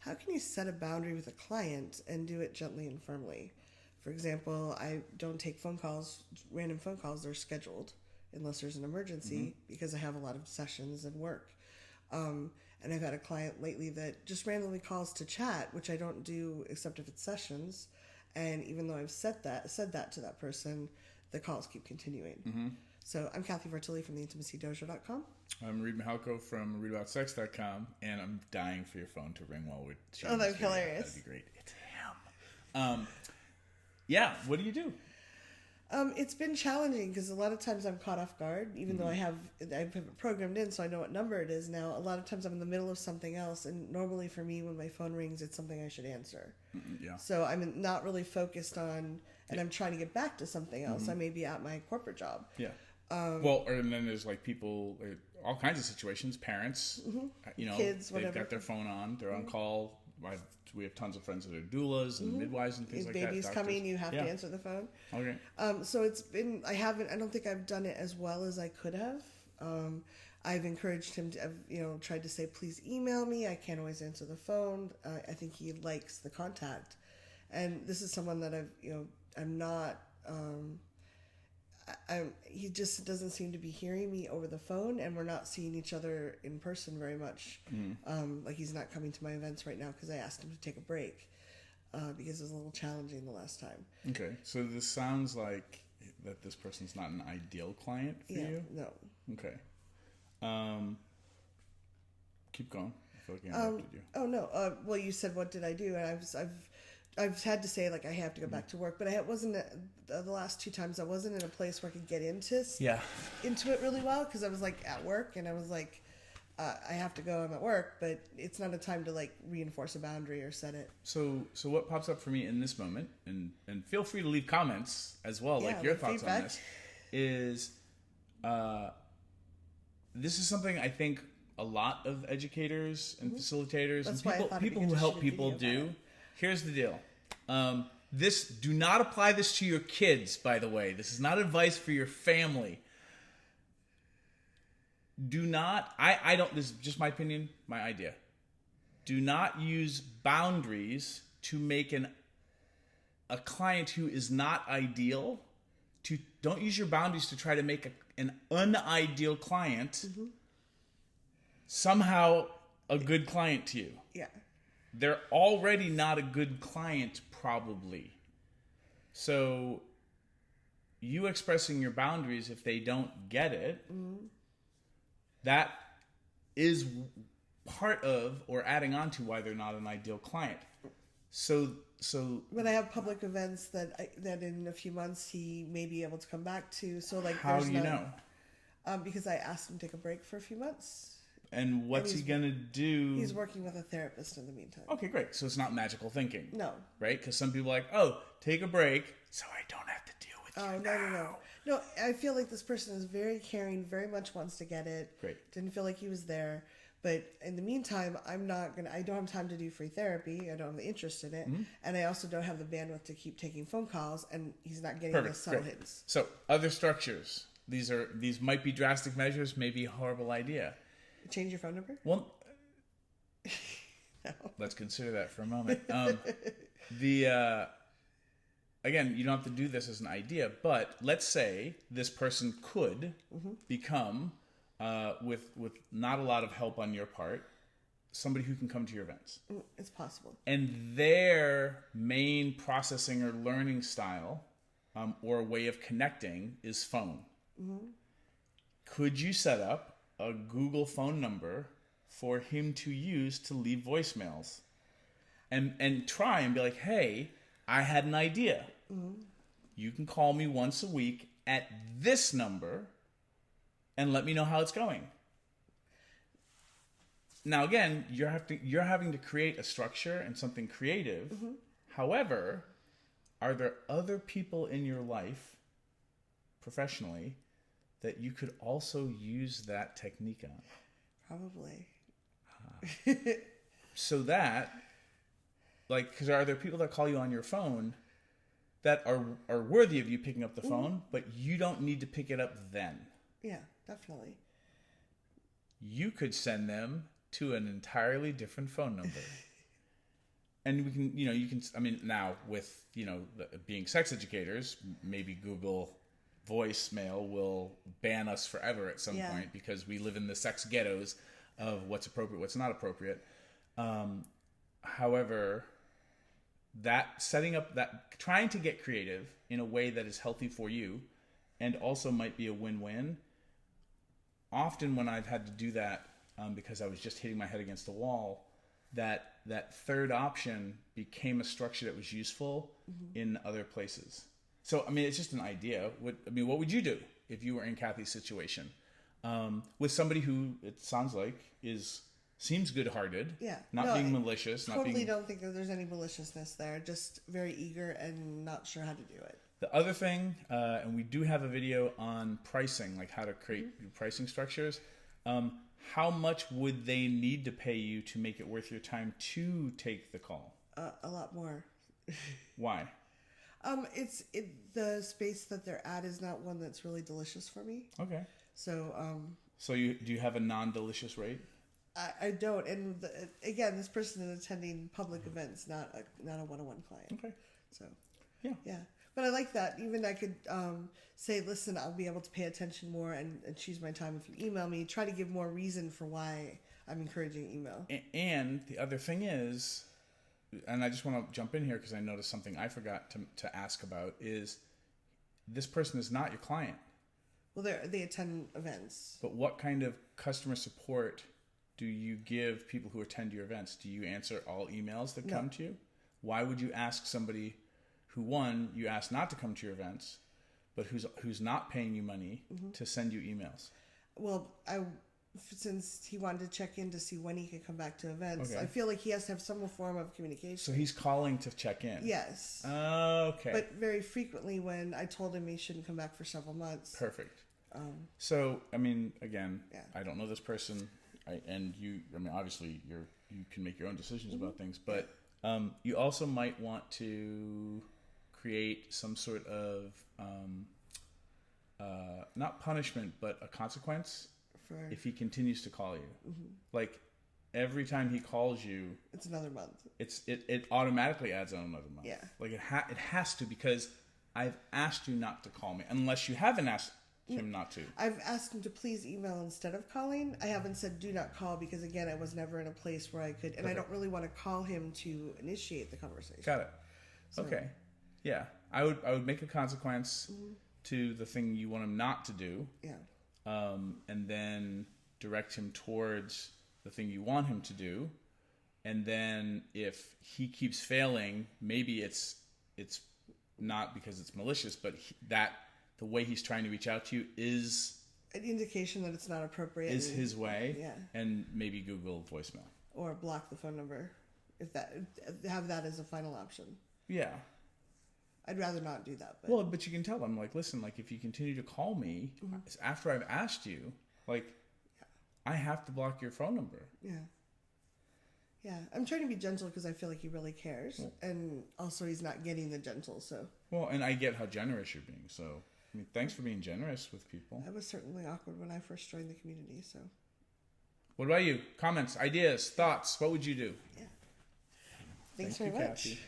how can you set a boundary with a client and do it gently and firmly? For example, I don't take phone calls, random phone calls. They're scheduled unless there's an emergency because I have a lot of sessions and work. And I've had a client lately that just randomly calls to chat, which I don't do except if it's sessions. And even though I've said that to that person, the calls keep continuing. So I'm Kathy Vertilli from theintimacydojo.com. I'm Reed Mihalko from readaboutssex.com, and I'm dying for your phone to ring while we're shooting. Oh, that'd be hilarious. That'd be great. It's him. Yeah, what do you do? It's been challenging because a lot of times I'm caught off guard, even though I have it programmed in so I know what number it is now. A lot of times I'm in the middle of something else, and normally for me when my phone rings, it's something I should answer. Yeah. So I'm not really focused on, and I'm trying to get back to something else. I may be at my corporate job. Yeah. And then there's like people, all kinds of situations, parents, kids, they've whatever. got their phone on, they're on call. We have tons of friends that are doulas and midwives and things like that. Baby's coming, you have to answer the phone. Okay. So it's been, I don't think I've done it as well as I could have. I've encouraged him to, tried to say, please email me. I can't always answer the phone. I think he likes the contact. And this is someone that I'm not, he just doesn't seem to be hearing me over the phone, and we're not seeing each other in person very much. Like he's not coming to my events right now because I asked him to take a break because it was a little challenging the last time. Okay, so this sounds like that this person's not an ideal client for you? No. Okay. Keep going. I feel like I interrupted you. Oh, no. Well, you said, what did I do? And I've had to say, like, I have to go back to work, but I wasn't, the last two times I wasn't in a place where I could get into it really well, because I was, like, at work, and I was like, I have to go, I'm at work, but it's not a time to, like, reinforce a boundary or set it. So what pops up for me in this moment, and feel free to leave comments as well, like your thoughts feedback on this, is this is something I think a lot of educators and facilitators That's and people who help people do. Here's the deal. Do not apply this to your kids, by the way. This is not advice for your family. Do not, I don't, this is just my opinion, my idea. Do not use boundaries to make a client who is not ideal. Don't use your boundaries to try to make an unideal client somehow a good client to you. Yeah. They're already not a good client, probably. So you expressing your boundaries, if they don't get it, that is part of or adding on to why they're not an ideal client. So when I have public events that in a few months he may be able to come back to, so like how do you know? Because I asked him to take a break for a few months. And what's he gonna do? He's working with a therapist in the meantime. Okay, great. So it's not magical thinking. No. Right? Because some people are like, oh, take a break so I don't have to deal with you now. No, I feel like this person is very caring, very much wants to get it. Great. Didn't feel like he was there. But in the meantime, I don't have time to do free therapy. I don't have the interest in it. And I also don't have the bandwidth to keep taking phone calls, and he's not getting the subtle hits. So other structures. These might be drastic measures, maybe a horrible idea. Change your phone number? Well, no. Let's consider that for a moment. Again, you don't have to do this as an idea, but let's say this person could become, with not a lot of help on your part, somebody who can come to your events. It's possible. And their main processing or learning style or way of connecting is phone. Could you set up a Google phone number for him to use to leave voicemails and try and be like, hey, I had an idea. You can call me once a week at this number and let me know how it's going. Now, again, you're having to create a structure and something creative. However, are there other people in your life professionally that you could also use that technique on? Probably. So that, like, because are there people that call you on your phone that are worthy of you picking up the phone, but you don't need to pick it up then? Yeah, definitely. You could send them to an entirely different phone number. and we can, you can, I mean, now with, being sex educators, maybe Google voicemail will ban us forever at some point because we live in the sex ghettos of what's appropriate, what's not appropriate. However, trying to get creative in a way that is healthy for you and also might be a win-win. Often when I've had to do that, because I was just hitting my head against the wall, that third option became a structure that was useful in other places. So, I mean, it's just an idea. What would you do if you were in Kathy's situation? With somebody who, it sounds like, seems good-hearted. Yeah. Not being malicious. Totally don't think that there's any maliciousness there. Just very eager and not sure how to do it. The other thing, and we do have a video on pricing, like how to create pricing structures. How much would they need to pay you to make it worth your time to take the call? A lot more. Why? The space that they're at is not one that's really delicious for me. Okay. So, do you have a non-delicious rate? I don't. And again, this person is attending public events, not a one-on-one client. Okay. So, yeah. But I like that. Even I could say, listen, I'll be able to pay attention more and choose my time if you email me. Try to give more reason for why I'm encouraging email. And the other thing is, and I just want to jump in here because I noticed something I forgot to ask about, is this person is not your client. Well, they attend events. But what kind of customer support do you give people who attend your events? Do you answer all emails that come to you? Why would you ask somebody who, one, you ask not to come to your events, but who's not paying you money to send you emails? Well, since he wanted to check in to see when he could come back to events, I feel like he has to have some form of communication. So he's calling to check in? Yes. Okay. But very frequently when I told him he shouldn't come back for several months. Perfect. So, I mean, again, I don't know this person, obviously you can make your own decisions about things, but you also might want to create some sort of, not punishment, but a consequence if he continues to call you. Like, every time he calls you, it's another month. It automatically adds on another month. Yeah. Like, it has to, because I've asked you not to call me, unless you haven't asked him not to. I've asked him to please email instead of calling. I haven't said do not call because, again, I was never in a place where I could, and I don't really want to call him to initiate the conversation. Got it. So. Okay. Yeah. I would make a consequence to the thing you want him not to do. Yeah. And then direct him towards the thing you want him to do. And then if he keeps failing, maybe it's not because it's malicious, but the way he's trying to reach out to you is an indication that it's not appropriate. Is his way. Yeah. And maybe Google voicemail. Or block the phone number. Have that as a final option. Yeah. I'd rather not do that. But you can tell them, like, listen, like, if you continue to call me after I've asked you, like, I have to block your phone number. Yeah. Yeah. I'm trying to be gentle because I feel like he really cares. Yeah. And also he's not getting the gentle, so. Well, and I get how generous you're being, so. I mean, thanks for being generous with people. I was certainly awkward when I first joined the community, so. What about you? Comments, ideas, thoughts? What would you do? Yeah. Thanks very much. Kathy.